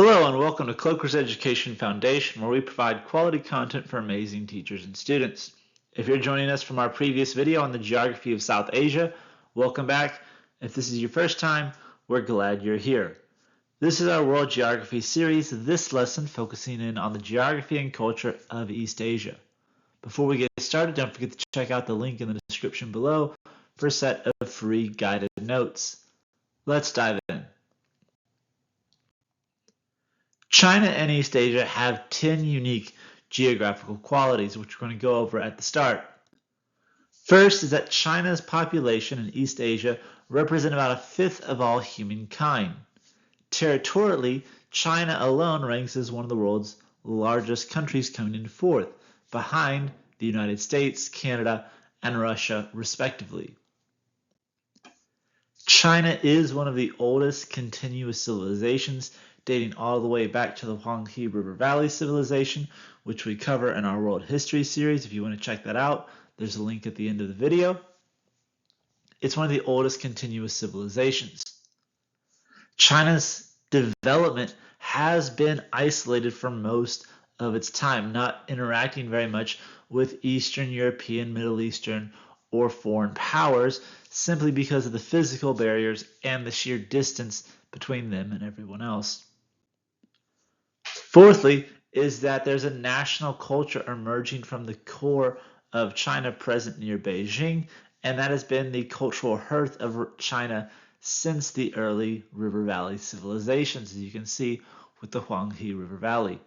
Hello and welcome to Kloeker's Education Foundation, where we provide quality content for amazing teachers and students. If you're joining us from our previous video on the geography of South Asia, welcome back. If this is your first time, we're glad you're here. This is our World Geography series, this lesson focusing in on the geography and culture of East Asia. Before we get started, don't forget to check out the link in the description below for a set of free guided notes. Let's dive in. China and East Asia have 10 unique geographical qualities, which we're going to go over at the start. First is that China's population in East Asia represent about a fifth of all humankind. Territorially, China alone ranks as one of the world's largest countries, coming in fourth, behind the United States, Canada, and Russia, respectively. China is one of the oldest continuous civilizations, dating all the way back to the Huanghe River Valley civilization, which we cover in our World History series. If you want to check that out, there's a link at the end of the video. It's one of the oldest continuous civilizations. China's development has been isolated for most of its time, not interacting very much with Eastern European, Middle Eastern, or foreign powers, simply because of the physical barriers and the sheer distance between them and everyone else. Fourthly, is that there's a national culture emerging from the core of China present near Beijing, and that has been the cultural hearth of China since the early river valley civilizations, as you can see with the Huanghe River Valley.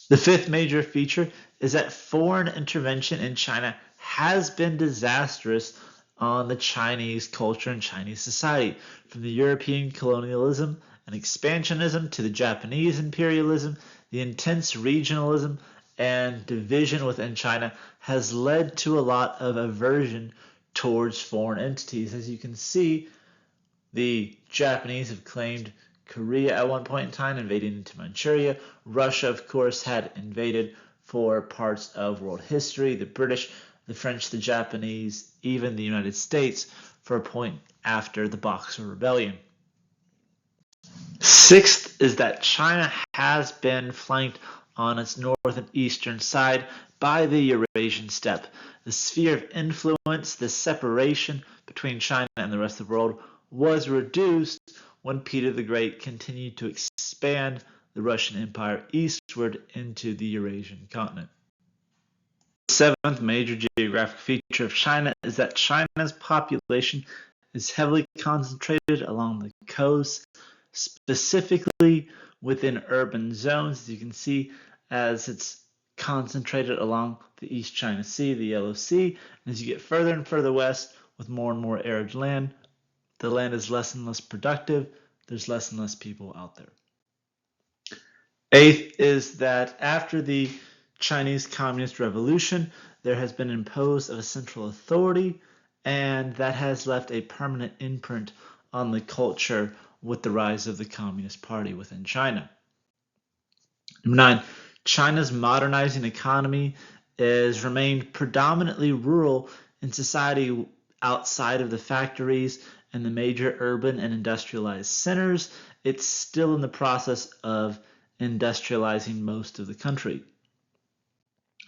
The fifth major feature is that foreign intervention in China has been disastrous on the Chinese culture and Chinese society, from the European colonialism and expansionism to the Japanese imperialism. The intense regionalism and division within China has led to a lot of aversion towards foreign entities. As you can see, the Japanese have claimed Korea at one point in time, invading into Manchuria. Russia, of course, had invaded for parts of world history. The British, the French, the Japanese, even the United States for a point after the Boxer Rebellion. Sixth is that China has been flanked on its north and eastern side by the Eurasian steppe. The sphere of influence, the separation between China and the rest of the world, was reduced when Peter the Great continued to expand the Russian Empire eastward into the Eurasian continent. The seventh major geographic feature of China is that China's population is heavily concentrated along the coast, specifically within urban zones, as you can see, as it's concentrated along the East China Sea, the Yellow Sea. And as you get further and further west with more and more arid land, the land is less and less productive. There's less and less people out there. Eighth is that after the Chinese Communist Revolution, there has been imposed of a central authority, and that has left a permanent imprint on the culture with the rise of the Communist Party within China. Number 9, China's modernizing economy has remained predominantly rural in society outside of the factories and the major urban and industrialized centers. It's still in the process of industrializing most of the country.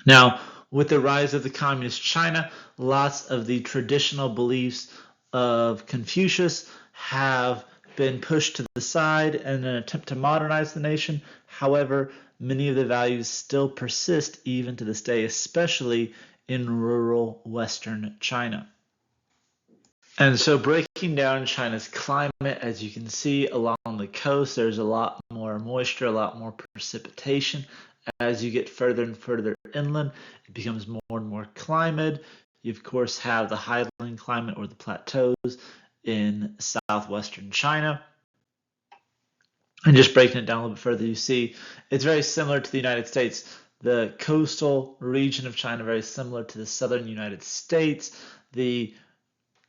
Now, with the rise of the communist China, lots of the traditional beliefs of Confucius have been pushed to the side in an attempt to modernize the nation. However, many of the values still persist even to this day, especially in rural Western China. And so breaking down China's climate, as you can see along the coast, there's a lot more moisture, a lot more precipitation. As you get further and further inland, it becomes more and more climate. You, of course, have the highland climate or the plateaus in southwestern China. And just breaking it down a little bit further, you see it's very similar to the United States. The coastal region of China, very similar to the southern United States. The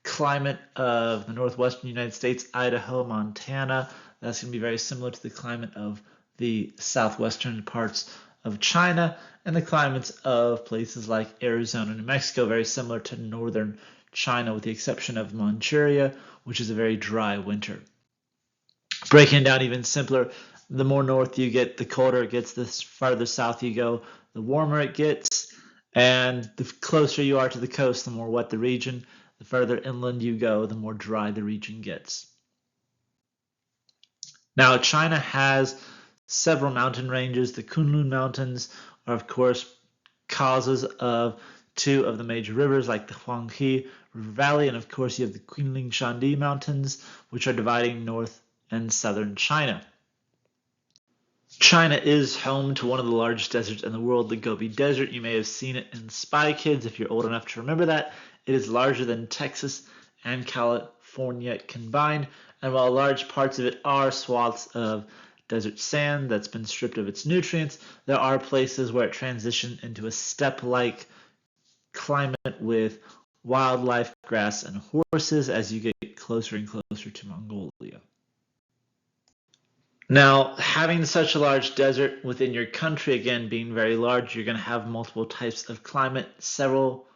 climate of the northwestern United States, Idaho, Montana, that's going to be very similar to the climate of the southwestern parts of China, and the climates of places like Arizona and New Mexico, very similar to northern China, with the exception of Manchuria, which is a very dry winter. Breaking it down even simpler, the more north you get, the colder it gets. The farther south you go, the warmer it gets. And the closer you are to the coast, the more wet the region. The further inland you go, the more dry the region gets. Now, China has several mountain ranges. The Kunlun Mountains are, of course, causes of two of the major rivers, like the Huanghe River Valley, and of course you have the Qinling Shanди Mountains, which are dividing north and southern China. China is home to one of the largest deserts in the world, the Gobi Desert. You may have seen it in Spy Kids if you're old enough to remember that. It is larger than Texas and California combined, and while large parts of it are swaths of desert sand that's been stripped of its nutrients, there are places where it transitions into a steppe-like climate with wildlife, grass, and horses as you get closer and closer to Mongolia. Now, having such a large desert within your country, again, being very large, you're going to have multiple types of climate. Several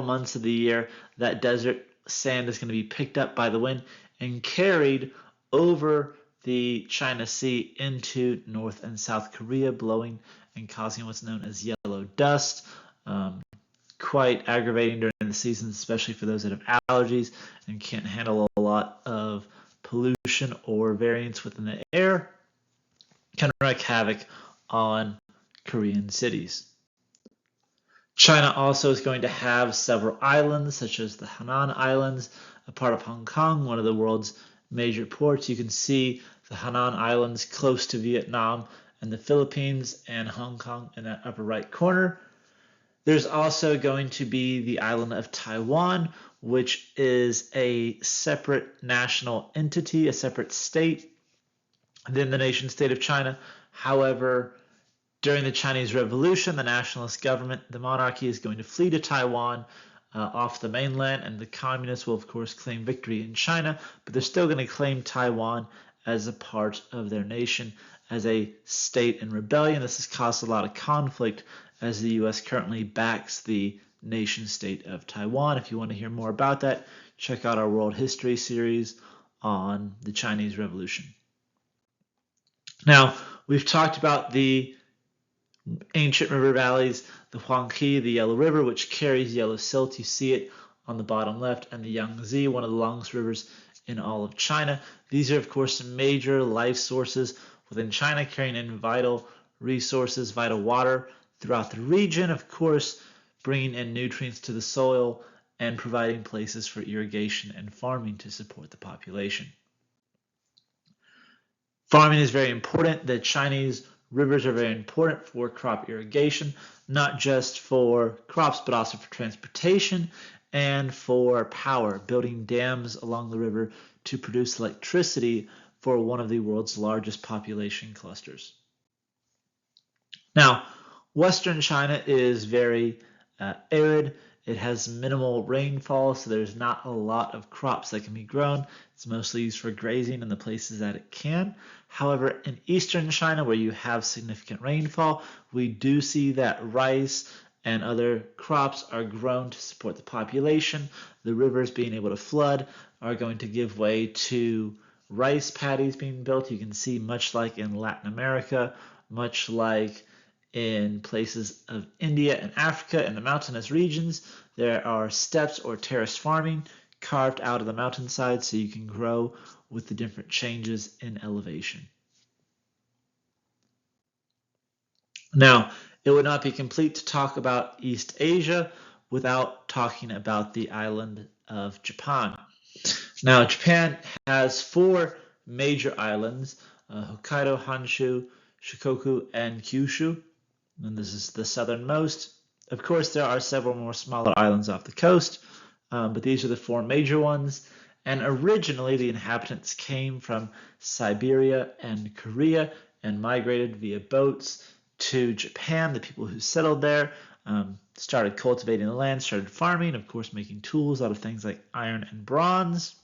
months of the year, that desert sand is going to be picked up by the wind and carried over the China Sea into North and South Korea, blowing and causing what's known as yellow dust. Quite aggravating during the season, especially for those that have allergies and can't handle a lot of pollution or variance within the air. Can wreak havoc on Korean cities. China also is going to have several islands, such as the Hainan Islands, a part of Hong Kong, one of the world's major ports. You can see the Hainan Islands close to Vietnam and the Philippines and Hong Kong in that upper right corner. There's also going to be the island of Taiwan, which is a separate national entity, a separate state within the nation state of China. However, during the Chinese Revolution, the nationalist government, the monarchy, is going to flee to Taiwan off the mainland, and the communists will, of course, claim victory in China, but they're still going to claim Taiwan as a part of their nation, as a state in rebellion. This has caused a lot of conflict as the U.S. currently backs the nation state of Taiwan. If you want to hear more about that, check out our World History series on the Chinese Revolution. Now, we've talked about the ancient river valleys, the Huanghe, the Yellow River, which carries yellow silt. You see it on the bottom left, and the Yangtze, one of the longest rivers in all of China. These are, of course, major life sources within China, carrying in vital resources, vital water throughout the region, of course, bringing in nutrients to the soil and providing places for irrigation and farming to support the population. Farming is very important. The Chinese rivers are very important for crop irrigation, not just for crops, but also for transportation and for power, building dams along the river to produce electricity for one of the world's largest population clusters. Now, Western China is very arid. It has minimal rainfall, so there's not a lot of crops that can be grown. It's mostly used for grazing in the places that it can. However, in eastern China, where you have significant rainfall, we do see that rice and other crops are grown to support the population. The rivers being able to flood are going to give way to rice paddies being built. You can see, much like in Latin America, much like in places of India and Africa in the mountainous regions, there are steppes or terrace farming carved out of the mountainside so you can grow with the different changes in elevation. Now, it would not be complete to talk about East Asia without talking about the island of Japan. Now, Japan has 4 major islands, Hokkaido, Honshu, Shikoku, and Kyushu, and this is the southernmost. Of course, there are several more smaller islands off the coast, but these are the 4 major ones. And originally, the inhabitants came from Siberia and Korea and migrated via boats to Japan. The people who settled there started cultivating the land, started farming, of course, making tools out of things like iron and bronze.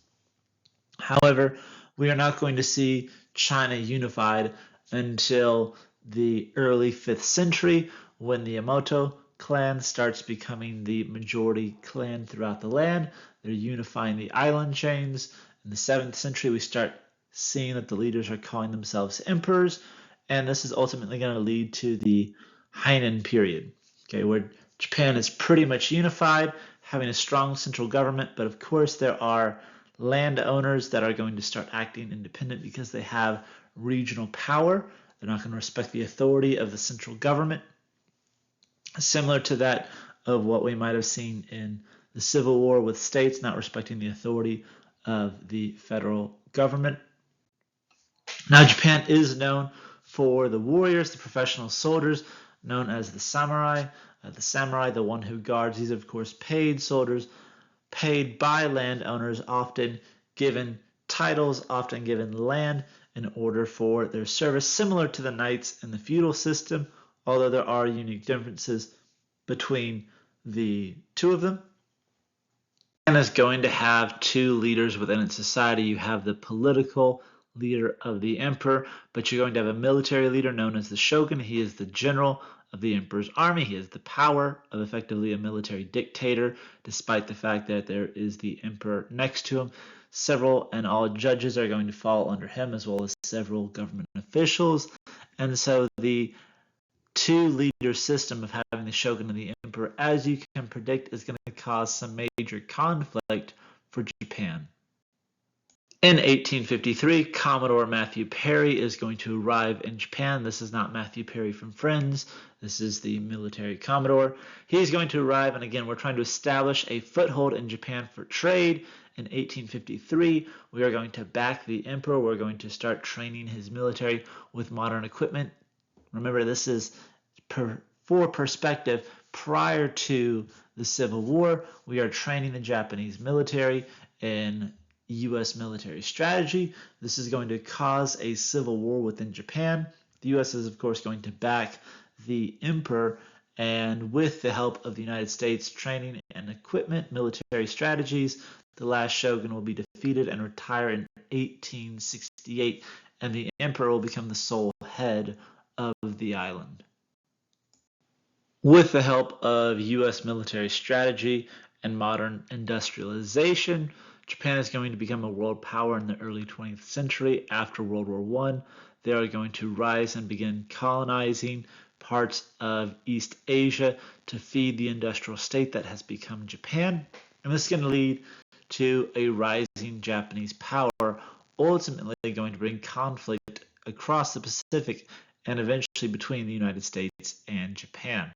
However, we are not going to see China unified until the early 5th century, when the Yamato clan starts becoming the majority clan throughout the land. They're unifying the island chains. In the 7th century, we start seeing that the leaders are calling themselves emperors, and this is ultimately going to lead to the Heian period, okay, where Japan is pretty much unified, having a strong central government, but of course there are landowners that are going to start acting independent because they have regional power. They're not going to respect the authority of the central government, similar to that of what we might have seen in the Civil War with states not respecting the authority of the federal government. Now, Japan is known for the warriors, the professional soldiers, known as the samurai. The samurai, the one who guards, these are, of course, paid soldiers, paid by landowners, often given titles, often given land in order for their service, similar to the knights in the feudal system, although there are unique differences between the two of them. Japan is going to have two leaders within its society. You have the political leader of the emperor, but you're going to have a military leader known as the shogun. He is the general of the emperor's army. He has the power of effectively a military dictator, despite the fact that there is the emperor next to him. Several and all judges are going to fall under him, as well as several government officials. And so the two-leader system of having the shogun and the emperor, as you can predict, is going to cause some major conflict for Japan. In 1853, Commodore Matthew Perry is going to arrive in Japan. This is not Matthew Perry from Friends. This is the military Commodore. He's going to arrive, and again, we're trying to establish a foothold in Japan for trade. In 1853, we are going to back the emperor. We're going to start training his military with modern equipment. Remember, this is for perspective. Prior to the Civil War, we are training the Japanese military in U.S. military strategy. This is going to cause a civil war within Japan. The U.S. is, of course, going to back the emperor, and with the help of the United States training and equipment, military strategies, the last shogun will be defeated and retire in 1868, and the emperor will become the sole head of the island. With the help of U.S. military strategy and modern industrialization, Japan is going to become a world power in the early 20th century. After World War I, they are going to rise and begin colonizing parts of East Asia to feed the industrial state that has become Japan. And this is going to lead to a rising Japanese power, ultimately going to bring conflict across the Pacific and eventually between the United States and Japan.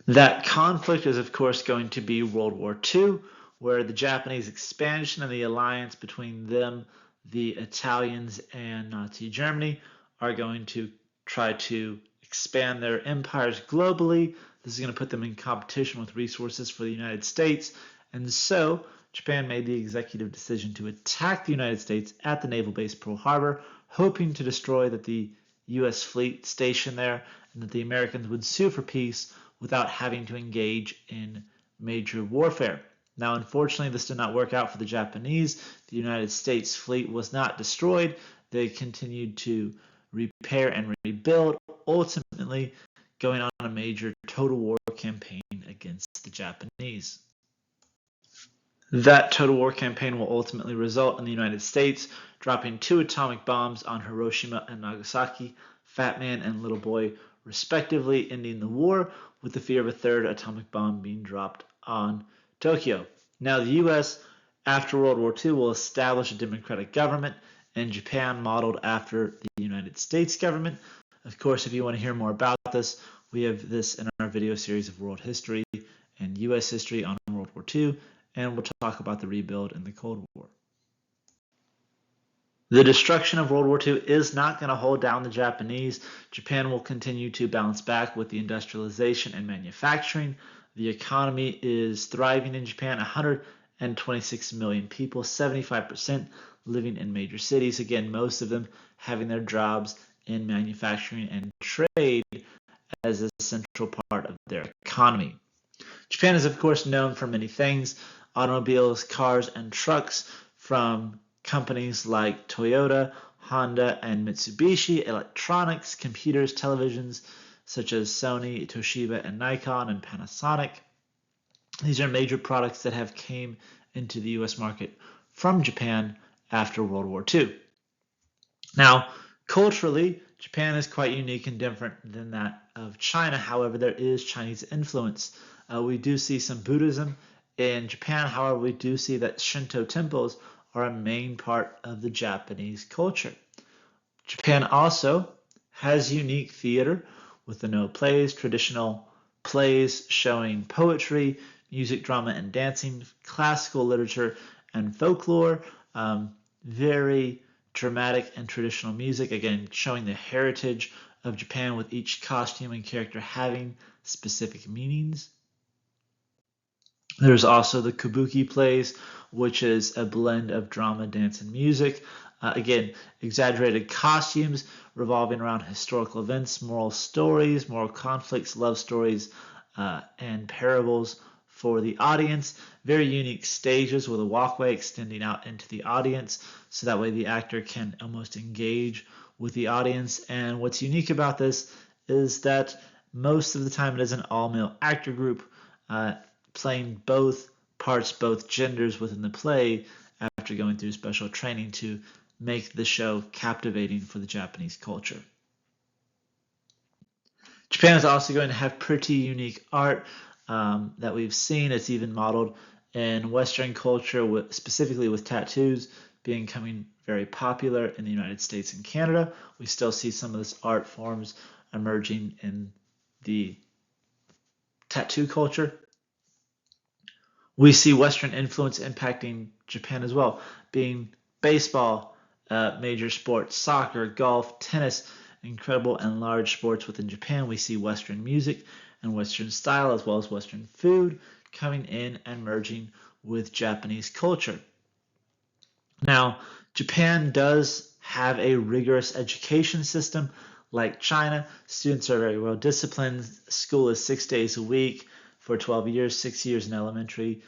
That conflict is, of course, going to be World War II, where the Japanese expansion and the alliance between them, the Italians, and Nazi Germany are going to try to expand their empires globally. This is going to put them in competition with resources for the United States. And so Japan made the executive decision to attack the United States at the naval base Pearl Harbor, hoping to destroy the U.S. fleet stationed there and that the Americans would sue for peace without having to engage in major warfare. Now, unfortunately, this did not work out for the Japanese. The United States fleet was not destroyed. They continued to repair and rebuild, ultimately going on a major total war campaign against the Japanese. That total war campaign will ultimately result in the United States dropping 2 atomic bombs on Hiroshima and Nagasaki, Fat Man and Little Boy, respectively, ending the war with the fear of a third atomic bomb being dropped on Tokyo. Now, the U.S., after World War II, will establish a democratic government in Japan modeled after the United States government. Of course, if you want to hear more about this, we have this in our video series of world history and U.S. history on World War II, and we'll talk about the rebuild in the Cold War. The destruction of World War II is not going to hold down the Japanese. Japan will continue to bounce back with the industrialization and manufacturing. The economy is thriving in Japan. 126 million people, 75% living in major cities. Again, most of them having their jobs in manufacturing and trade as a central part of their economy. Japan is, of course, known for many things: automobiles, cars, and trucks from companies like Toyota, Honda, and Mitsubishi, electronics, computers, televisions such as Sony, Toshiba, and Nikon, and Panasonic. These are major products that have came into the U.S. market from Japan after World War II. Now, culturally, Japan is quite unique and different than that of China. However, there is Chinese influence. We do see some Buddhism in Japan. However, we do see that Shinto temples are a main part of the Japanese culture. Japan also has unique theater with the Noh plays, traditional plays showing poetry, music, drama, and dancing, classical literature, and folklore. Very dramatic and traditional music, again, showing the heritage of Japan with each costume and character having specific meanings. There's also the Kabuki plays, which is a blend of drama, dance, and music. Again, exaggerated costumes revolving around historical events, moral stories, moral conflicts, love stories, and parables for the audience. Very unique stages with a walkway extending out into the audience, so that way the actor can almost engage with the audience. And what's unique about this is that most of the time it is an all-male actor group playing both parts, both genders within the play after going through special training to make the show captivating for the Japanese culture. Japan is also going to have pretty unique art that we've seen. It's even modeled in Western culture, specifically with tattoos becoming very popular in the United States and Canada. We still see some of this art forms emerging in the tattoo culture. We see Western influence impacting Japan as well, being baseball, major sports, soccer, golf, tennis, incredible and large sports within Japan. We see Western music and Western style as well as Western food coming in and merging with Japanese culture. Now, Japan does have a rigorous education system like China. Students are very well disciplined. School is 6 days a week for 12 years, 6 years in elementary,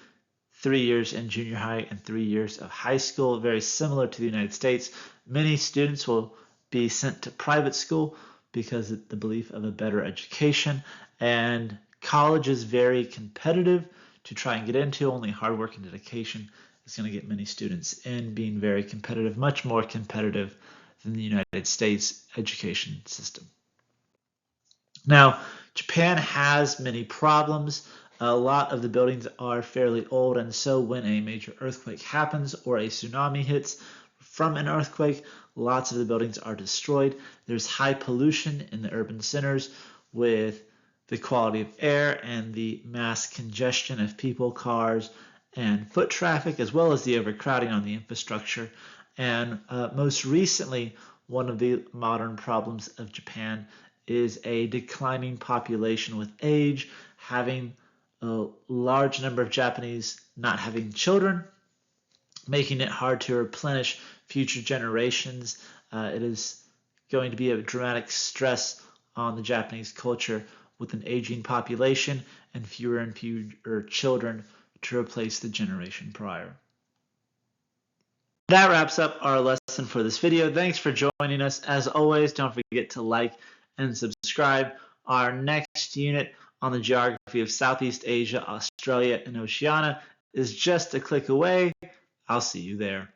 3 years in junior high, and 3 years of high school. Very similar to the United States. Many students will be sent to private school because of the belief of a better education. And college is very competitive to try and get into. Only hard work and dedication is going to get many students in, being very competitive, much more competitive than the United States education system. Now, Japan has many problems. A lot of the buildings are fairly old, and so when a major earthquake happens or a tsunami hits from an earthquake, lots of the buildings are destroyed. There's high pollution in the urban centers with the quality of air and the mass congestion of people, cars, and foot traffic, as well as the overcrowding on the infrastructure. And most recently, one of the modern problems of Japan is a declining population with age, having a large number of Japanese not having children, making it hard to replenish future generations. It is going to be a dramatic stress on the Japanese culture with an aging population and fewer children to replace the generation prior. That wraps up our lesson for this video. Thanks for joining us. As always, don't forget to like and subscribe. Our next unit on the geography of Southeast Asia, Australia, and Oceania is just a click away. I'll see you there.